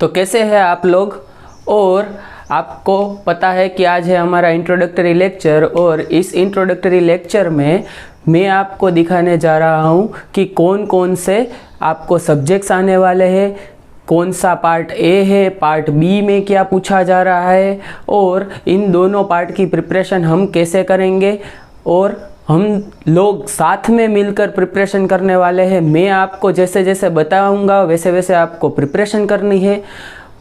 तो कैसे हैं आप लोग। और आपको पता है कि आज है हमारा इंट्रोडक्टरी लेक्चर, और इस इंट्रोडक्टरी लेक्चर में मैं आपको दिखाने जा रहा हूँ कि कौन कौन से आपको सब्जेक्ट्स आने वाले हैं, कौन सा पार्ट ए है, पार्ट बी में क्या पूछा जा रहा है, और इन दोनों पार्ट की प्रिपरेशन हम कैसे करेंगे, और हम लोग साथ में मिलकर प्रिपरेशन करने वाले हैं। मैं आपको जैसे जैसे बताऊंगा वैसे वैसे आपको प्रिपरेशन करनी है,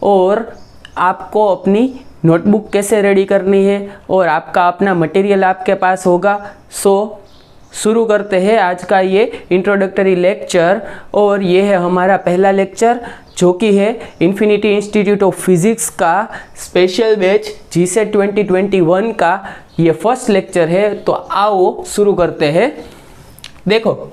और आपको अपनी नोटबुक कैसे रेडी करनी है, और आपका अपना मटेरियल आपके पास होगा। सो शुरू करते हैं आज का ये इंट्रोडक्टरी लेक्चर। और ये है हमारा पहला लेक्चर, जो कि है इन्फिनिटी इंस्टीट्यूट ऑफ फिज़िक्स का स्पेशल बैच जीसेट 2021 का ये फर्स्ट लेक्चर है। तो आओ शुरू करते हैं। देखो,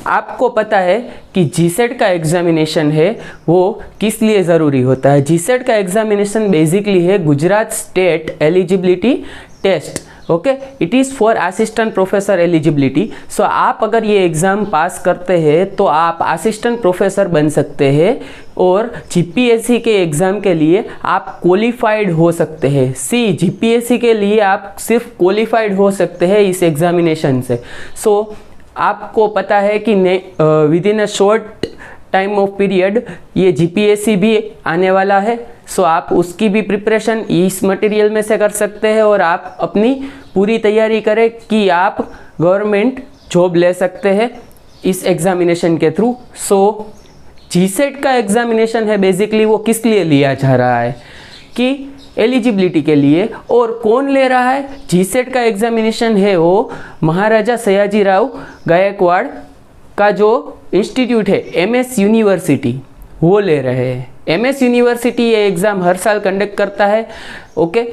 आपको पता है कि जीसेट का एग्जामिनेशन है वो किस लिए ज़रूरी होता है। जीसेट का एग्जामिनेशन बेसिकली है Gujarat state eligibility test. Okay, it is for assistant professor eligibility. So आप अगर ये एग्ज़ाम पास करते हैं तो आप असिस्टेंट प्रोफेसर बन सकते हैं, और जीपीएससी के एग्ज़ाम के लिए आप क्वालिफाइड हो सकते हैं। जीपीएससी के लिए आप सिर्फ क्वालिफाइड हो सकते हैं इस एग्ज़ामिनेशन से। सो आपको पता है कि with in a short time of period ये जीपीएससी भी आने वाला है। सो आप उसकी भी प्रिपरेशन इस मटेरियल में से कर सकते हैं, और आप अपनी पूरी तैयारी करें कि आप गवर्नमेंट जॉब ले सकते हैं इस एग्ज़ामिनेशन के थ्रू। सो जीसेट का एग्ज़ामिनेशन है बेसिकली वो किस लिए लिया जा रहा है कि एलिजिबिलिटी के लिए। और कौन ले रहा है जीसेट का एग्ज़ामिनेशन है वो महाराजा सयाजीराव गायकवाड़ का जो इंस्टीट्यूट है एमएस यूनिवर्सिटी, वो ले रहे हैं। एमएस यूनिवर्सिटी ये एग्ज़ाम हर साल कंडक्ट करता है। ओके,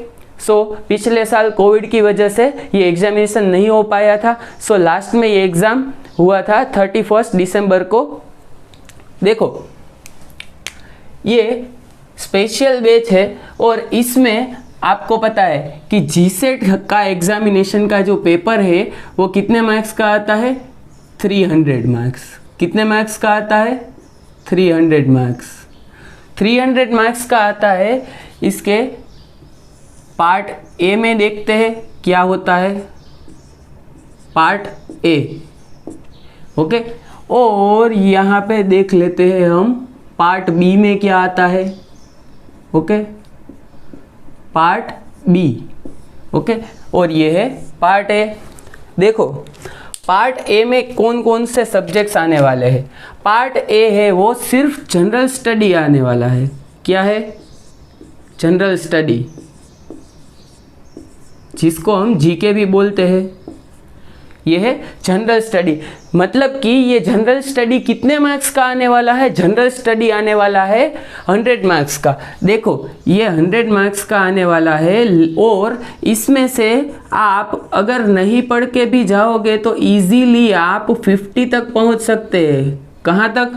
सो पिछले साल कोविड की वजह से ये एग्ज़ामिनेशन नहीं हो पाया था। सो लास्ट में ये एग्ज़ाम हुआ था 31 दिसंबर को। देखो, ये स्पेशल बैच है, और इसमें आपको पता है कि जीसेट का एग्ज़ामिनेशन का जो पेपर है वो कितने मार्क्स का आता है, 300 मार्क्स। कितने मार्क्स का आता है, 300 मार्क्स। 300 मार्क्स का आता है। इसके पार्ट ए में देखते हैं क्या होता है, पार्ट ए। ओके, और यहाँ पे देख लेते हैं हम पार्ट बी में क्या आता है। Okay, part B. ओके, और ये है पार्ट ए। देखो, पार्ट ए में कौन कौन से सब्जेक्ट्स आने वाले हैं। पार्ट ए है वो सिर्फ जनरल स्टडी आने वाला है। क्या है, जनरल स्टडी, जिसको हम जीके भी बोलते हैं। ये है जनरल स्टडी। मतलब कि ये जनरल स्टडी कितने मार्क्स का आने वाला है, जनरल स्टडी आने वाला है 100 मार्क्स का। देखो, ये 100 मार्क्स का आने वाला है, और इसमें से आप अगर नहीं पढ़ के भी जाओगे तो इजीली आप 50 तक पहुंच सकते हैं। कहाँ तक,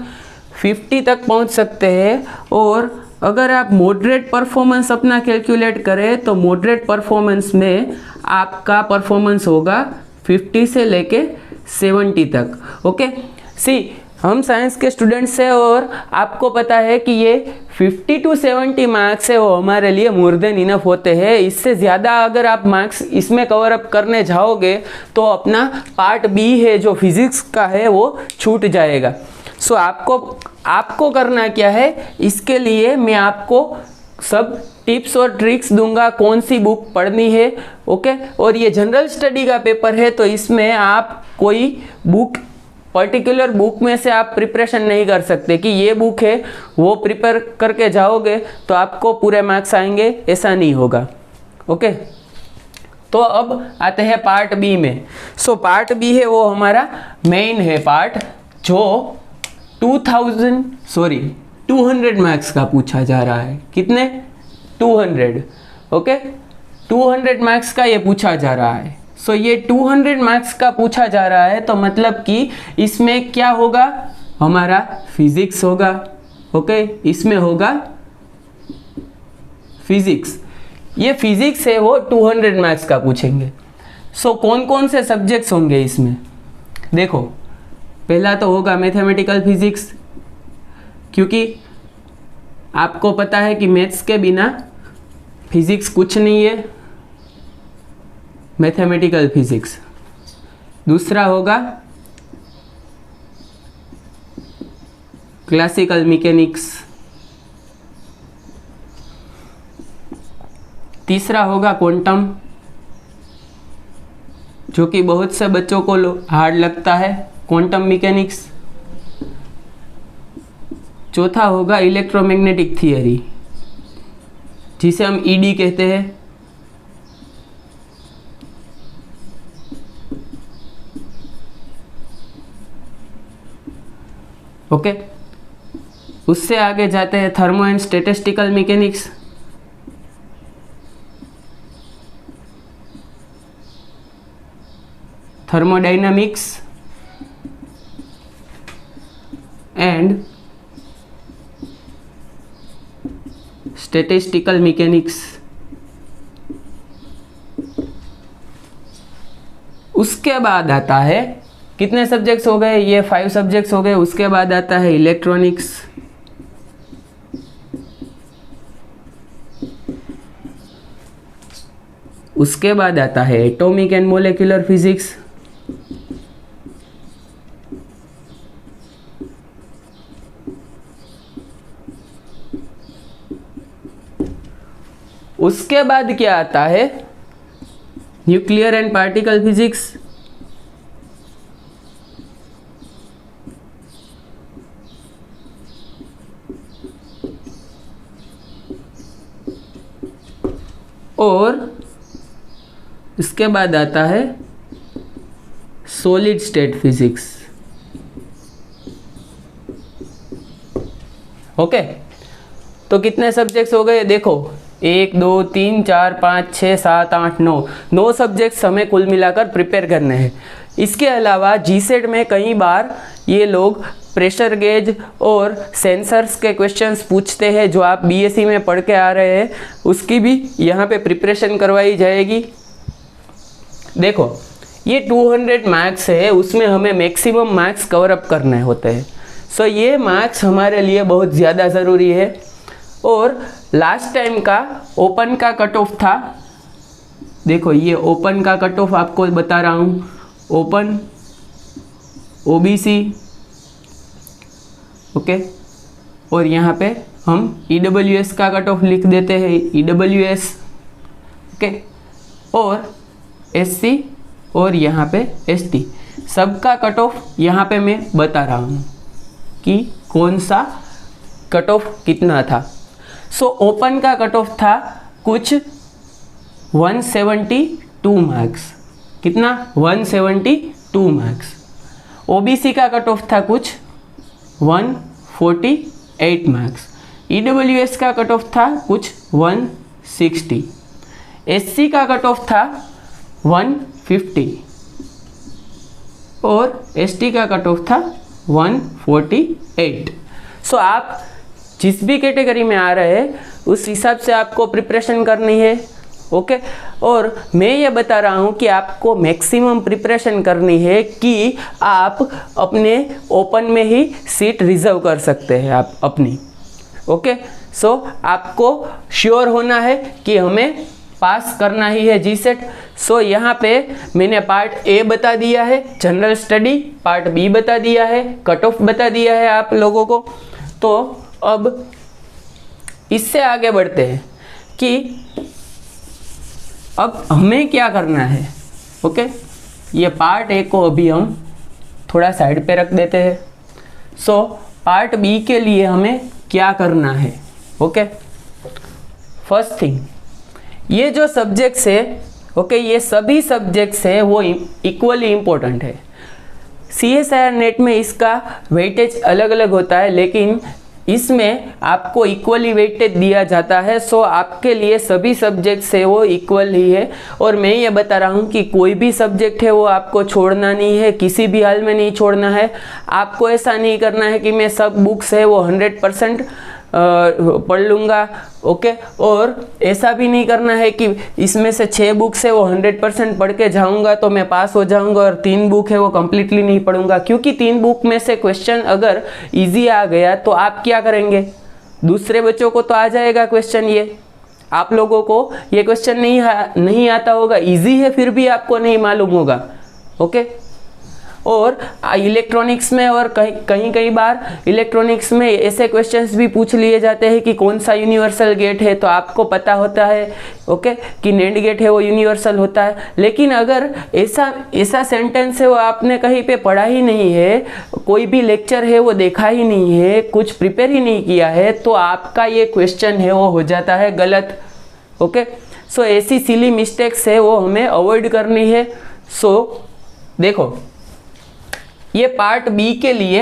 50 तक पहुंच सकते हैं। और अगर आप मॉडरेट परफॉर्मेंस अपना कैलकुलेट करें तो मॉडरेट परफॉर्मेंस में आपका परफॉर्मेंस होगा 50 से लेके 70 तक। ओके, हम साइंस के स्टूडेंट्स हैं, और आपको पता है कि ये 50 to 70 मार्क्स है वो हमारे लिए मोर देन इनफ होते हैं। इससे ज़्यादा अगर आप मार्क्स इसमें कवर अप करने जाओगे तो अपना पार्ट बी है जो फिज़िक्स का है वो छूट जाएगा। सो आपको करना क्या है, इसके लिए मैं आपको सब टिप्स और ट्रिक्स दूंगा, कौन सी बुक पढ़नी है। ओके, और ये जनरल स्टडी का पेपर है, तो इसमें आप कोई बुक, पर्टिकुलर बुक में से आप प्रिपरेशन नहीं कर सकते कि ये बुक है वो प्रिपेयर करके जाओगे तो आपको पूरे मार्क्स आएंगे, ऐसा नहीं होगा। ओके, तो अब आते हैं पार्ट बी में। सो पार्ट बी है वो हमारा मेन है पार्ट, जो 200 मार्क्स का पूछा जा रहा है। कितने, 200। ओके, 200 मार्क्स का ये पूछा जा रहा है। सो ये 200 मार्क्स का पूछा जा रहा है, तो मतलब कि इसमें क्या होगा, हमारा फिजिक्स होगा। ओके, इसमें होगा फिजिक्स। ये फिजिक्स है वो 200 मार्क्स का पूछेंगे। सो कौन कौन से सब्जेक्ट्स होंगे इसमें, देखो, पहला तो होगा मैथमेटिकल फिजिक्स, क्योंकि आपको पता है कि मैथ्स के बिना फिजिक्स कुछ नहीं है, मैथमेटिकल फिजिक्स। दूसरा होगा क्लासिकल मैकेनिक्स। तीसरा होगा क्वांटम, जो कि बहुत से बच्चों को हार्ड लगता है, क्वांटम मैकेनिक्स। चौथा होगा इलेक्ट्रोमैग्नेटिक थियरी, जिसे हम ईडी कहते हैं। ओके, उससे आगे जाते हैं thermo and statistical mechanics. Thermodynamics and statistical mechanics. उसके बाद आता है, कितने सब्जेक्ट्स हो गए, ये 5 सब्जेक्ट्स हो गए। उसके बाद आता है इलेक्ट्रॉनिक्स, उसके बाद आता है एटॉमिक एंड मोलेकुलर फिजिक्स, उसके बाद क्या आता है, न्यूक्लियर एंड पार्टिकल फिजिक्स, और इसके बाद आता है सॉलिड स्टेट फिजिक्स। ओके, तो कितने सब्जेक्ट्स हो गए देखो, 1 2 3 4 5 6 7 8 9 सब्जेक्ट्स हमें कुल मिलाकर प्रिपेयर करने हैं। इसके अलावा जीसेट में कई बार ये लोग प्रेशर गेज और सेंसर्स के क्वेश्चंस पूछते हैं, जो आप बीएससी में पढ़ के आ रहे हैं, उसकी भी यहाँ पे प्रिपरेशन करवाई जाएगी। देखो, ये 200 मार्क्स है, उसमें हमें मैक्सिमम मार्क्स कवर अप करने होते हैं। सो ये मार्क्स हमारे लिए बहुत ज़्यादा ज़रूरी है। और लास्ट टाइम का ओपन का कट ऑफ था, देखो ये ओपन का कट ऑफ आपको बता रहा हूँ, ओपन ओबीसी, ओके, और यहाँ पे हम ईडब्ल्यूएस का कट ऑफ लिख देते हैं, ईडब्ल्यूएस, ओके, और एससी और यहाँ पे एसटी, सबका कट ऑफ यहाँ पे मैं बता रहा हूँ कि कौन सा कट ऑफ कितना था। सो ओपन का कट ऑफ था कुछ 172 मार्क्स, कितना 172 मार्क्स। ओबीसी का कट ऑफ था कुछ 148 मार्क्स। ईडब्ल्यूएस का कट ऑफ था कुछ 160। एससी का कट ऑफ था 150 और एसटी का कट ऑफ था 148। सो आप जिस भी कैटेगरी में आ रहे हैं उस हिसाब से आपको प्रिपरेशन करनी है, ओके। और मैं ये बता रहा हूँ कि आपको मैक्सिमम प्रिपरेशन करनी है कि आप अपने ओपन में ही सीट रिजर्व कर सकते हैं आप अपनी, ओके। सो आपको श्योर होना है कि हमें पास करना ही है जीसेट। सो यहाँ पे मैंने पार्ट ए बता दिया है, जनरल स्टडी, पार्ट बी बता दिया है, कट ऑफ बता दिया है आप लोगों को। तो अब इससे आगे बढ़ते हैं कि अब हमें क्या करना है, ओके। ये पार्ट ए को अभी हम थोड़ा साइड पे रख देते हैं। सो पार्ट बी के लिए हमें क्या करना है, ओके। फर्स्ट थिंग, ये जो सब्जेक्ट्स है, ओके, ये सभी सब्जेक्ट्स है वो इक्वली इम्पोर्टेंट है। CSIR नेट में इसका वेटेज अलग अलग होता है, लेकिन इसमें आपको इक्वली वेटेज दिया जाता है। सो आपके लिए सभी सब्जेक्ट्स है वो इक्वल ही है। और मैं ये बता रहा हूँ कि कोई भी सब्जेक्ट है वो आपको छोड़ना नहीं है, किसी भी हाल में नहीं छोड़ना है। आपको ऐसा नहीं करना है कि मैं सब बुक्स है वो 100% पढ़ लूँगा, ओके। और ऐसा भी नहीं करना है कि इसमें से 6 बुक्स है वो 100% पढ़ के जाऊँगा तो मैं पास हो जाऊँगा, और 3 बुक है वो कम्प्लीटली नहीं पढ़ूंगा। क्योंकि 3 बुक में से क्वेश्चन अगर इजी आ गया तो आप क्या करेंगे, दूसरे बच्चों को तो आ जाएगा क्वेश्चन, ये आप लोगों को ये क्वेश्चन नहीं आता होगा, इजी है फिर भी आपको नहीं मालूम होगा। ओके, और इलेक्ट्रॉनिक्स में और कई बार इलेक्ट्रॉनिक्स में ऐसे क्वेश्चंस भी पूछ लिए जाते हैं कि कौन सा यूनिवर्सल गेट है, तो आपको पता होता है ओके कि NAND गेट है वो यूनिवर्सल होता है। लेकिन अगर ऐसा सेंटेंस है वो आपने कहीं पे पढ़ा ही नहीं है, कोई भी लेक्चर है वो देखा ही नहीं है, कुछ प्रिपेयर ही नहीं किया है, तो आपका ये क्वेश्चन है वो हो जाता है गलत। ओके, सो ऐसी सिली मिस्टेक्स है वो हमें अवॉइड करनी है। सो देखो, ये पार्ट बी के लिए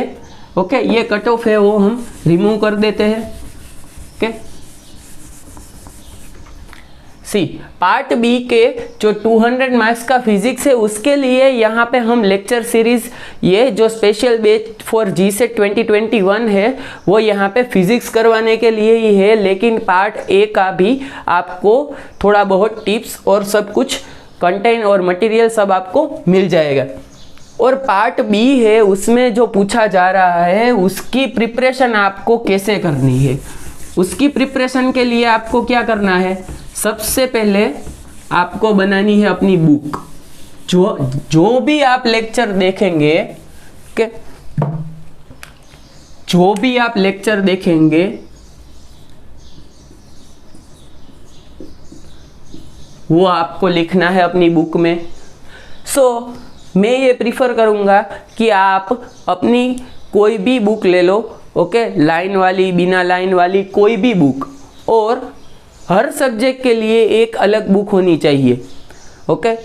ओके, ये कट ऑफ है वो हम रिमूव कर देते हैं। ओके, सी पार्ट बी के जो 200 मार्क्स का फिजिक्स है उसके लिए यहाँ पे हम लेक्चर सीरीज, ये जो स्पेशल बैच फॉर GSET 2021 है वो यहाँ पे फिजिक्स करवाने के लिए ही है, लेकिन पार्ट ए का भी आपको थोड़ा बहुत टिप्स और सब कुछ कंटेंट और मटेरियल सब आपको मिल जाएगा। और पार्ट बी है उसमें जो पूछा जा रहा है उसकी प्रिपरेशन आपको कैसे करनी है। उसकी प्रिपरेशन के लिए आपको क्या करना है, सबसे पहले आपको बनानी है अपनी बुक। जो भी आप लेक्चर देखेंगे के जो भी आप लेक्चर देखेंगे वो आपको लिखना है अपनी बुक में। सो मैं ये प्रीफर करूँगा कि आप अपनी कोई भी बुक ले लो, ओके, लाइन वाली, बिना लाइन वाली, कोई भी बुक, और हर सब्जेक्ट के लिए एक अलग बुक होनी चाहिए। ओके,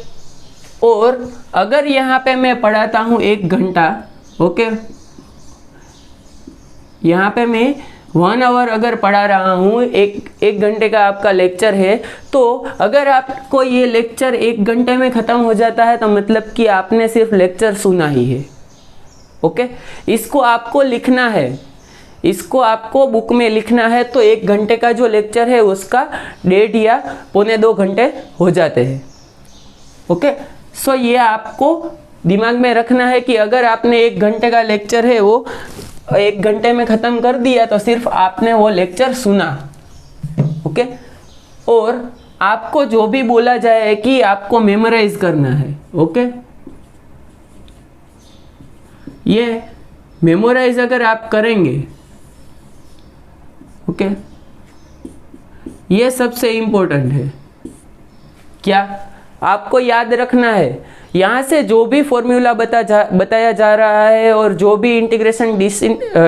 और अगर यहाँ पे मैं पढ़ाता हूँ 1 घंटा, ओके, यहाँ पे मैं 1 आवर अगर पढ़ा रहा हूँ, एक घंटे का आपका लेक्चर है, तो अगर आपको ये लेक्चर 1 घंटे में ख़त्म हो जाता है तो मतलब कि आपने सिर्फ लेक्चर सुना ही है। ओके, इसको आपको लिखना है, इसको आपको बुक में लिखना है, तो 1 घंटे का जो लेक्चर है उसका 1.5 या 1.25 घंटे हो जाते हैं। ओके, सो ये आपको दिमाग में रखना है कि अगर आपने 1 घंटे का लेक्चर है वो 1 घंटे में ख़त्म कर दिया तो सिर्फ आपने वो लेक्चर सुना। ओके, और आपको जो भी बोला जाए कि आपको मेमोराइज करना है। ओके, ये मेमोराइज अगर आप करेंगे, ओके, ये सबसे इम्पोर्टेंट है। क्या आपको याद रखना है, यहाँ से जो भी फॉर्मूला बताया जा रहा है और जो भी इंटीग्रेशन,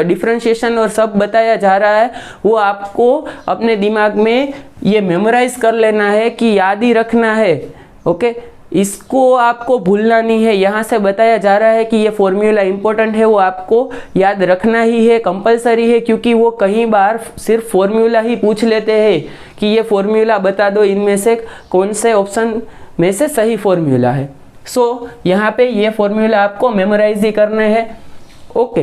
डिफरेंशिएशन और सब बताया जा रहा है वो आपको अपने दिमाग में ये मेमोराइज कर लेना है, कि याद ही रखना है। ओके, इसको आपको भूलना नहीं है। यहाँ से बताया जा रहा है कि ये फॉर्मूला इंपॉर्टेंट है, वो आपको याद रखना ही है, कंपलसरी है, क्योंकि वो कई बार सिर्फ फॉर्मूला ही पूछ लेते हैं कि ये फॉर्मूला बता दो, इनमें से कौन से ऑप्शन में से सही फॉर्मूला है। सो यहाँ पे ये फॉर्मूला आपको मेमोराइज ही करने हैं। ओके,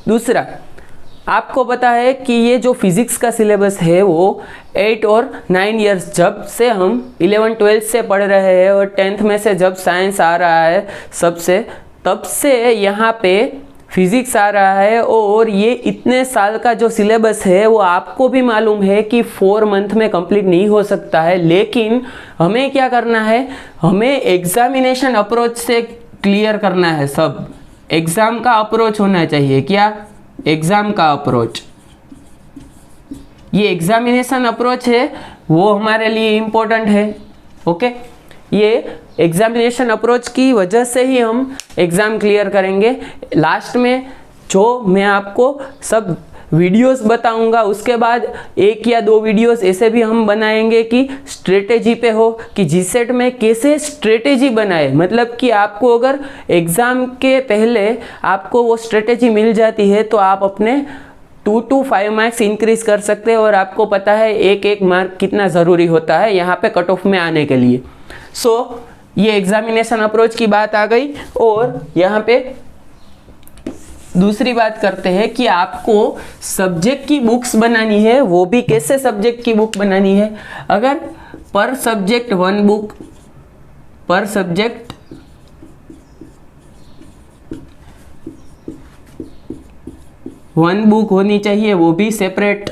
दूसरा, आपको पता है कि ये जो फिजिक्स का सिलेबस है वो 8 और 9 इयर्स, जब से हम 11-12 से पढ़ रहे हैं और 10th में से जब साइंस आ रहा है सबसे, तब से यहाँ पे फिजिक्स आ रहा है। और ये इतने साल का जो सिलेबस है वो आपको भी मालूम है कि 4 मंथ में कंप्लीट नहीं हो सकता है, लेकिन हमें क्या करना है, हमें एग्जामिनेशन अप्रोच से क्लियर करना है। सब एग्ज़ाम का अप्रोच होना चाहिए। क्या? एग्ज़ाम का अप्रोच। ये एग्जामिनेशन अप्रोच है वो हमारे लिए इम्पोर्टेंट है। ओके, ये एग्जामिनेशन अप्रोच की वजह से ही हम एग्ज़ाम क्लियर करेंगे। लास्ट में जो मैं आपको सब वीडियोस बताऊंगा, उसके बाद 1 या 2 वीडियोस ऐसे भी हम बनाएंगे कि स्ट्रेटेजी पे हो, कि जीसेट में कैसे स्ट्रेटेजी बनाए। मतलब कि आपको अगर एग्ज़ाम के पहले आपको वो स्ट्रेटेजी मिल जाती है तो आप अपने 2 to 5 मार्क्स इंक्रीज कर सकते हैं। और आपको पता है 1-1 मार्क कितना ज़रूरी होता है यहाँ पे कट ऑफ में आने के लिए। सो ये एग्जामिनेशन अप्रोच की बात आ गई। और यहाँ पे दूसरी बात करते हैं कि आपको सब्जेक्ट की बुक्स बनानी है। वो भी कैसे सब्जेक्ट की बुक बनानी है? अगर पर सब्जेक्ट 1 बुक, पर सब्जेक्ट वन बुक होनी चाहिए, वो भी सेपरेट।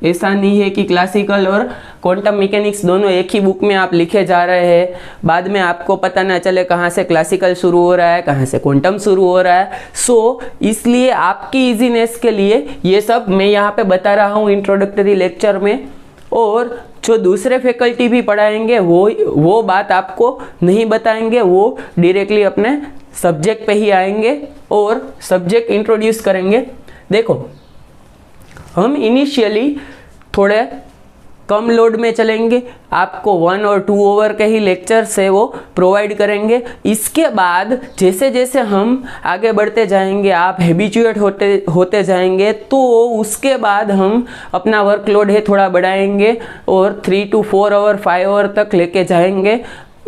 ऐसा नहीं है कि क्लासिकल और क्वांटम मैकेनिक्स दोनों एक ही बुक में आप लिखे जा रहे हैं, बाद में आपको पता ना चले कहाँ से क्लासिकल शुरू हो रहा है, कहाँ से क्वांटम शुरू हो रहा है। सो इसलिए आपकी इजीनेस के लिए ये सब मैं यहाँ पे बता रहा हूँ इंट्रोडक्टरी लेक्चर में, और जो दूसरे फैकल्टी भी पढ़ाएंगे वो बात आपको नहीं बताएंगे, वो डायरेक्टली अपने सब्जेक्ट पे ही आएंगे और सब्जेक्ट इंट्रोड्यूस करेंगे। देखो, हम इनिशियली थोड़े कम लोड में चलेंगे, आपको 1 और 2 आवर के ही लेक्चर्स है वो प्रोवाइड करेंगे। इसके बाद जैसे जैसे हम आगे बढ़ते जाएंगे, आप हैबिचुएट होते जाएंगे, तो उसके बाद हम अपना वर्कलोड है थोड़ा बढ़ाएंगे और 3 to 4 आवर 5 आवर तक लेके जाएंगे।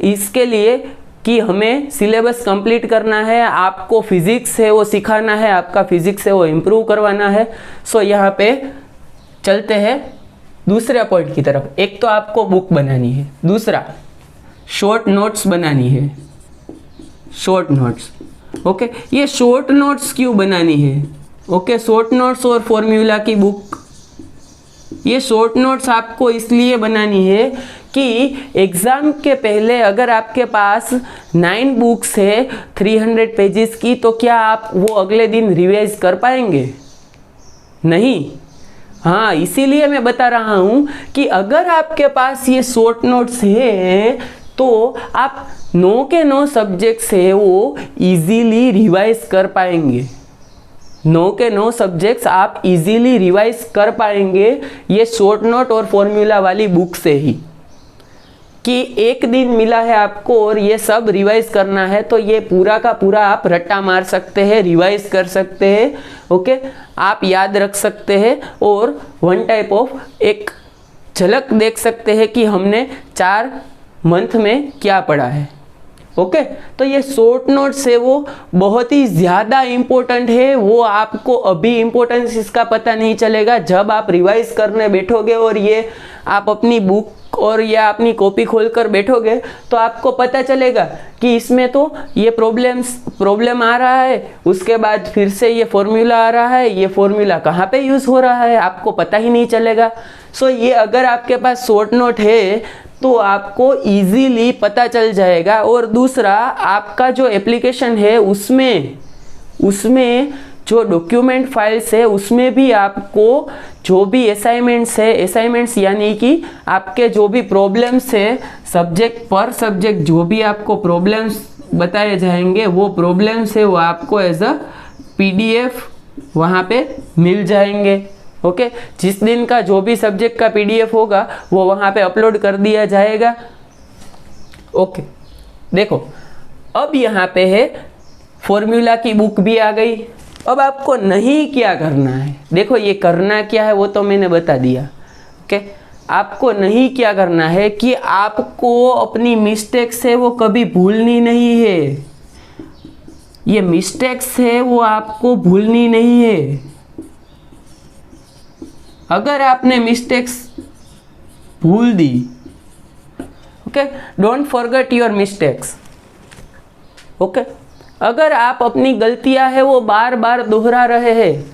इसके लिए कि हमें सिलेबस कंप्लीट करना है, आपको फिजिक्स है वो सिखाना है, आपका फिजिक्स है वो इम्प्रूव करवाना है। सो यहाँ पे चलते हैं दूसरे पॉइंट की तरफ। एक तो आपको बुक बनानी है, दूसरा शॉर्ट नोट्स बनानी है, शॉर्ट नोट्स। ओके, ये शॉर्ट नोट्स क्यों बनानी है? ओके, शॉर्ट नोट्स और फॉर्मूला की बुक, ये शॉर्ट नोट्स आपको इसलिए बनानी है कि एग्ज़ाम के पहले अगर आपके पास 9 बुक्स है 300 पेजेस की, तो क्या आप वो अगले दिन रिवाइज कर पाएंगे? नहीं। हाँ, इसीलिए मैं बता रहा हूँ कि अगर आपके पास ये शॉर्ट नोट्स है तो आप 9 के 9 सब्जेक्ट्स है वो इजीली रिवाइज कर पाएंगे। 9 के 9 सब्जेक्ट्स आप इजीली रिवाइज कर पाएंगे ये शॉर्ट नोट और फॉर्मूला वाली बुक से ही, कि एक दिन मिला है आपको और ये सब रिवाइज करना है, तो ये पूरा का पूरा आप रट्टा मार सकते हैं, रिवाइज कर सकते हैं। ओके, आप याद रख सकते हैं और वन टाइप ऑफ एक झलक देख सकते हैं कि हमने 4 मंथ में क्या पढ़ा है। ओके, तो ये शॉर्ट नोट्स है वो बहुत ही ज़्यादा इम्पोर्टेंट है। वो आपको अभी इम्पोर्टेंस इसका पता नहीं चलेगा, जब आप रिवाइज करने बैठोगे और ये आप अपनी बुक और या अपनी कॉपी खोलकर बैठोगे तो आपको पता चलेगा कि इसमें तो ये प्रॉब्लम आ रहा है, उसके बाद फिर से ये फॉर्मूला आ रहा है, ये फॉर्मूला कहाँ पे यूज़ हो रहा है आपको पता ही नहीं चलेगा। सो ये अगर आपके पास शॉर्ट नोट है तो आपको इजीली पता चल जाएगा। और दूसरा, आपका जो एप्लीकेशन है उसमें जो डॉक्यूमेंट फाइल्स है उसमें भी आपको जो भी असाइनमेंट्स यानी कि आपके जो भी प्रॉब्लम्स है सब्जेक्ट पर सब्जेक्ट, जो भी आपको प्रॉब्लम्स बताए जाएंगे वो प्रॉब्लम्स है वो आपको एज अ PDF वहाँ पे मिल जाएंगे। ओके, जिस दिन का जो भी सब्जेक्ट का PDF होगा वो वहाँ पे अपलोड कर दिया जाएगा। ओके, देखो अब यहाँ पे है फॉर्मूला की बुक भी आ गई। अब आपको नहीं क्या करना है, देखो ये करना क्या है वो तो मैंने बता दिया। ओके, आपको नहीं क्या करना है कि आपको अपनी मिस्टेक्स है वो कभी भूलनी नहीं है। ये मिस्टेक्स है वो आपको भूलनी नहीं है। अगर आपने मिस्टेक्स भूल दी, okay, don't forget your mistakes. Okay, अगर आप अपनी गलतियां है वो बार बार दोहरा रहे हैं,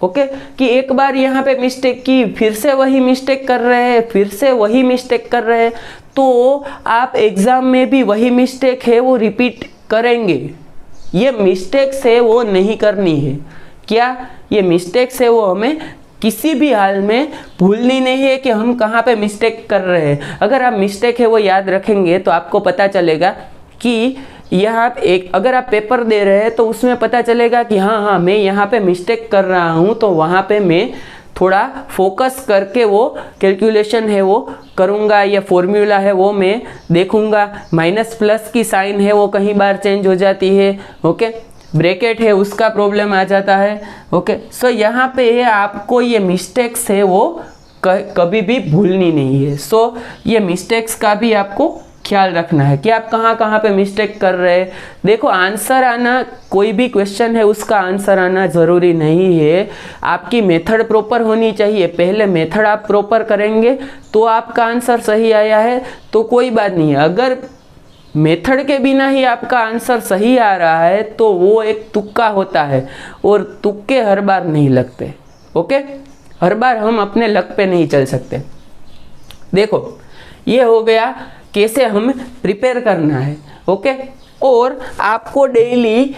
ओके, कि एक बार यहाँ पे मिस्टेक की, फिर से वही मिस्टेक कर रहे हैं, फिर से वही मिस्टेक कर रहे हैं, तो आप एग्ज़ाम में भी वही मिस्टेक है वो रिपीट करेंगे। ये मिस्टेक्स है वो नहीं करनी है। क्या ये मिस्टेक्स है वो हमें किसी भी हाल में भूलनी नहीं है कि हम कहाँ पे मिस्टेक कर रहे हैं। अगर आप मिस्टेक है वो याद रखेंगे तो आपको पता चलेगा कि यहाँ अगर आप पेपर दे रहे हैं तो उसमें पता चलेगा कि हाँ मैं यहाँ पे मिस्टेक कर रहा हूँ, तो वहाँ पे मैं थोड़ा फोकस करके वो कैलकुलेशन है वो करूँगा, या फॉर्मूला है वो मैं देखूँगा। माइनस प्लस की साइन है वो कहीं बार चेंज हो जाती है। ओके, ब्रैकेट है उसका प्रॉब्लम आ जाता है। ओके, सो यहाँ पे आपको ये मिस्टेक्स है वो कभी भी भूलनी नहीं है। सो ये मिस्टेक्स का भी आपको ख्याल रखना है कि आप कहाँ कहाँ पे मिस्टेक कर रहे हैं। देखो, आंसर आना, कोई भी क्वेश्चन है उसका आंसर आना ज़रूरी नहीं है, आपकी मेथड प्रॉपर होनी चाहिए। पहले मेथड आप प्रॉपर करेंगे तो आपका आंसर सही आया है तो कोई बात नहीं है। अगर मेथड के बिना ही आपका आंसर सही आ रहा है तो वो एक तुक्का होता है, और तुक्के हर बार नहीं लगते। ओके, हर बार हम अपने लक पे नहीं चल सकते। देखो, ये हो गया कैसे हमें प्रिपेयर करना है। ओके, और आपको डेली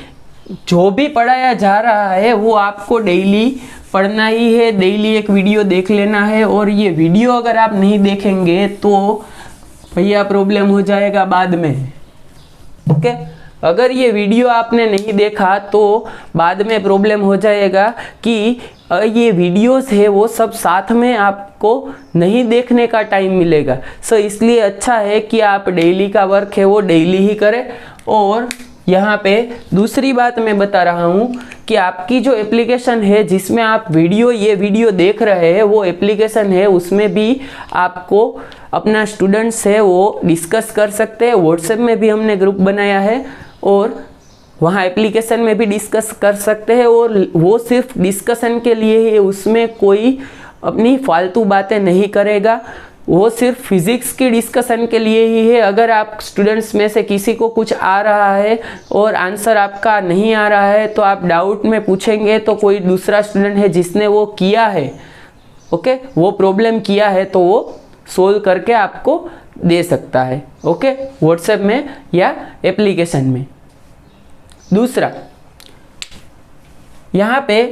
जो भी पढ़ाया जा रहा है वो आपको डेली पढ़ना ही है। डेली एक वीडियो देख लेना है, और ये वीडियो अगर आप नहीं देखेंगे तो भैया प्रॉब्लम हो जाएगा बाद में। ओके, अगर ये वीडियो आपने नहीं देखा तो बाद में प्रॉब्लम हो जाएगा कि ये वीडियोस है वो सब साथ में आपको नहीं देखने का टाइम मिलेगा। सो इसलिए अच्छा है कि आप डेली का वर्क है वो डेली ही करें। और यहाँ पे दूसरी बात मैं बता रहा हूँ कि आपकी जो एप्लीकेशन है जिसमें आप ये वीडियो देख रहे हैं, वो एप्लीकेशन है उसमें भी आपको अपना स्टूडेंट्स है वो डिस्कस कर सकते हैं। व्हाट्सएप में भी हमने ग्रुप बनाया है और वहाँ एप्लीकेशन में भी डिस्कस कर सकते हैं, और वो सिर्फ डिस्कशन के लिए ही, उसमें कोई अपनी फालतू बातें नहीं करेगा। वो सिर्फ फिजिक्स की डिस्कशन के लिए ही है। अगर आप स्टूडेंट्स में से किसी को कुछ आ रहा है और आंसर आपका नहीं आ रहा है तो आप डाउट में पूछेंगे तो कोई दूसरा स्टूडेंट है जिसने वो किया है, ओके, वो प्रॉब्लम किया है तो वो सोल्व करके आपको दे सकता है। ओके, व्हाट्सएप में या एप्लीकेशन में। दूसरा, यहाँ पे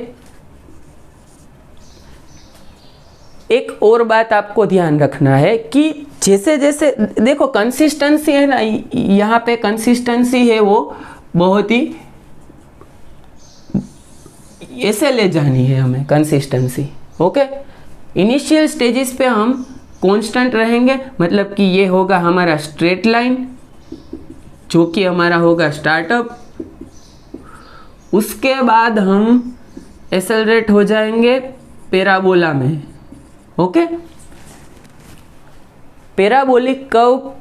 एक और बात आपको ध्यान रखना है कि जैसे जैसे देखो कंसिस्टेंसी है ना, यहाँ पे कंसिस्टेंसी है वो बहुत ही ऐसे ले जानी है हमें कंसिस्टेंसी। ओके, इनिशियल स्टेजेस पे हम कांस्टेंट रहेंगे, मतलब कि ये होगा हमारा स्ट्रेट लाइन जो कि हमारा होगा स्टार्टअप। उसके बाद हम एक्सेलरेट हो जाएंगे पैराबोला में। ओके, पैराबोलिक कर्व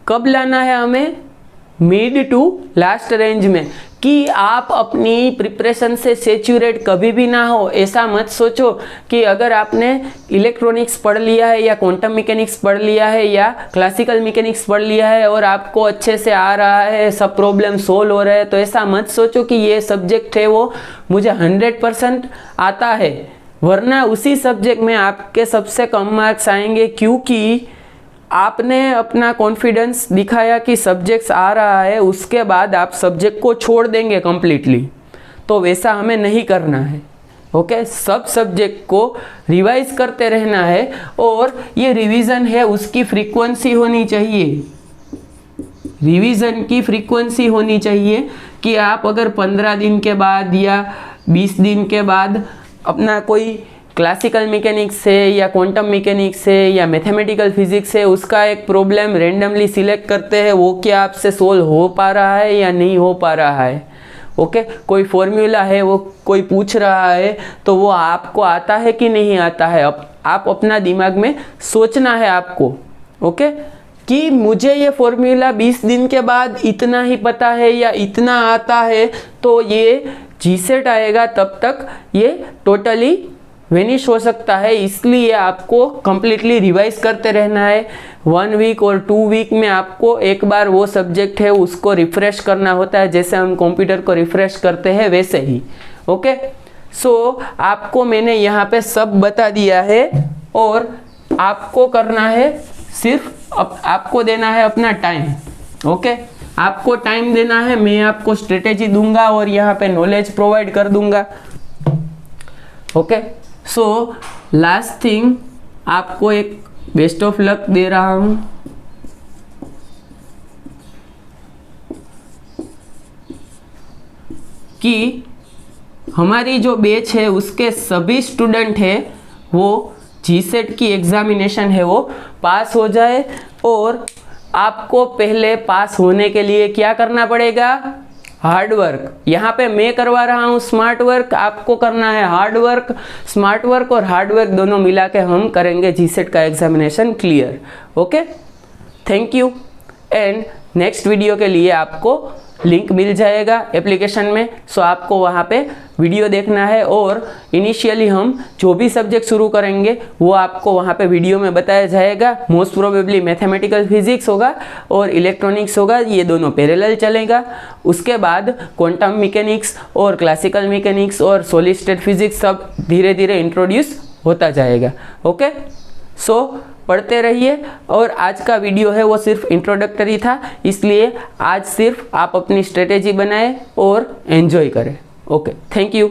कब लाना है हमें? मिड टू लास्ट रेंज में, कि आप अपनी प्रिपरेशन से सेचुरेट कभी भी ना हो। ऐसा मत सोचो कि अगर आपने इलेक्ट्रॉनिक्स पढ़ लिया है या क्वांटम मैकेनिक्स पढ़ लिया है या क्लासिकल मैकेनिक्स पढ़ लिया है और आपको अच्छे से आ रहा है, सब प्रॉब्लम सोल्व हो रहा है, तो ऐसा मत सोचो कि ये सब्जेक्ट है वो मुझे 100% आता है, वरना उसी सब्जेक्ट में आपके सबसे कम मार्क्स आएंगे, क्योंकि आपने अपना कॉन्फिडेंस दिखाया कि सब्जेक्ट्स आ रहा है, उसके बाद आप सब्जेक्ट को छोड़ देंगे कम्प्लीटली। तो वैसा हमें नहीं करना है। ओके, सब सब्जेक्ट को रिवाइज करते रहना है, और ये रिवीजन है उसकी फ्रीक्वेंसी होनी चाहिए। रिवीजन की फ्रीक्वेंसी होनी चाहिए कि आप अगर 15 दिन के बाद या 20 दिन के बाद अपना कोई क्लासिकल मैकेनिक्स से या क्वांटम मैकेनिक्स से या मैथमेटिकल फिजिक्स से उसका एक प्रॉब्लम रेंडमली सिलेक्ट करते हैं, वो क्या आपसे सोल्व हो पा रहा है या नहीं हो पा रहा है। ओके, कोई फॉर्मूला है वो कोई पूछ रहा है तो वो आपको आता है कि नहीं आता है। आप अपना दिमाग में सोचना है आपको, ओके, कि मुझे ये फॉर्मूला 20 दिन के बाद इतना ही पता है या इतना आता है, तो ये जीसेट आएगा तब तक ये टोटली वेनिश हो सकता है। इसलिए आपको कंप्लीटली रिवाइज करते रहना है। 1 वीक और 2 वीक में आपको एक बार वो सब्जेक्ट है उसको रिफ्रेश करना होता है, जैसे हम कंप्यूटर को रिफ्रेश करते हैं वैसे ही। ओके, सो आपको मैंने यहाँ पे सब बता दिया है, और आपको करना है सिर्फ आपको देना है अपना टाइम। ओके, आपको टाइम देना है, मैं आपको स्ट्रेटेजी दूंगा और यहाँ पे नॉलेज प्रोवाइड कर दूंगा। ओके, सो लास्ट थिंग, आपको एक बेस्ट ऑफ लक दे रहा हूं कि हमारी जो बैच है उसके सभी स्टूडेंट है वो जीसेट की एग्जामिनेशन है वो पास हो जाए। और आपको पहले पास होने के लिए क्या करना पड़ेगा? Hard work. यहाँ पे मैं करवा रहा हूँ स्मार्ट वर्क, आपको करना है हार्ड वर्क। स्मार्ट वर्क और हार्ड वर्क दोनों मिला के हम करेंगे जीसेट का examination clear. Okay, thank you, and next video के लिए आपको लिंक मिल जाएगा एप्लीकेशन में। सो आपको वहाँ पे वीडियो देखना है और इनिशियली हम जो भी सब्जेक्ट शुरू करेंगे वो आपको वहाँ पे वीडियो में बताया जाएगा। मोस्ट प्रोबेबली मैथमेटिकल फिजिक्स होगा और इलेक्ट्रॉनिक्स होगा, ये दोनों पैरेलल चलेगा। उसके बाद क्वांटम मैकेनिक्स और क्लासिकल मैकेनिक्स और सॉलिड स्टेट फिजिक्स सब धीरे धीरे इंट्रोड्यूस होता जाएगा। ओके, सो पढ़ते रहिए। और आज का वीडियो है वो सिर्फ इंट्रोडक्टरी था, इसलिए आज सिर्फ आप अपनी स्ट्रेटेजी बनाएं और एंजॉय करें। Okay, thank you.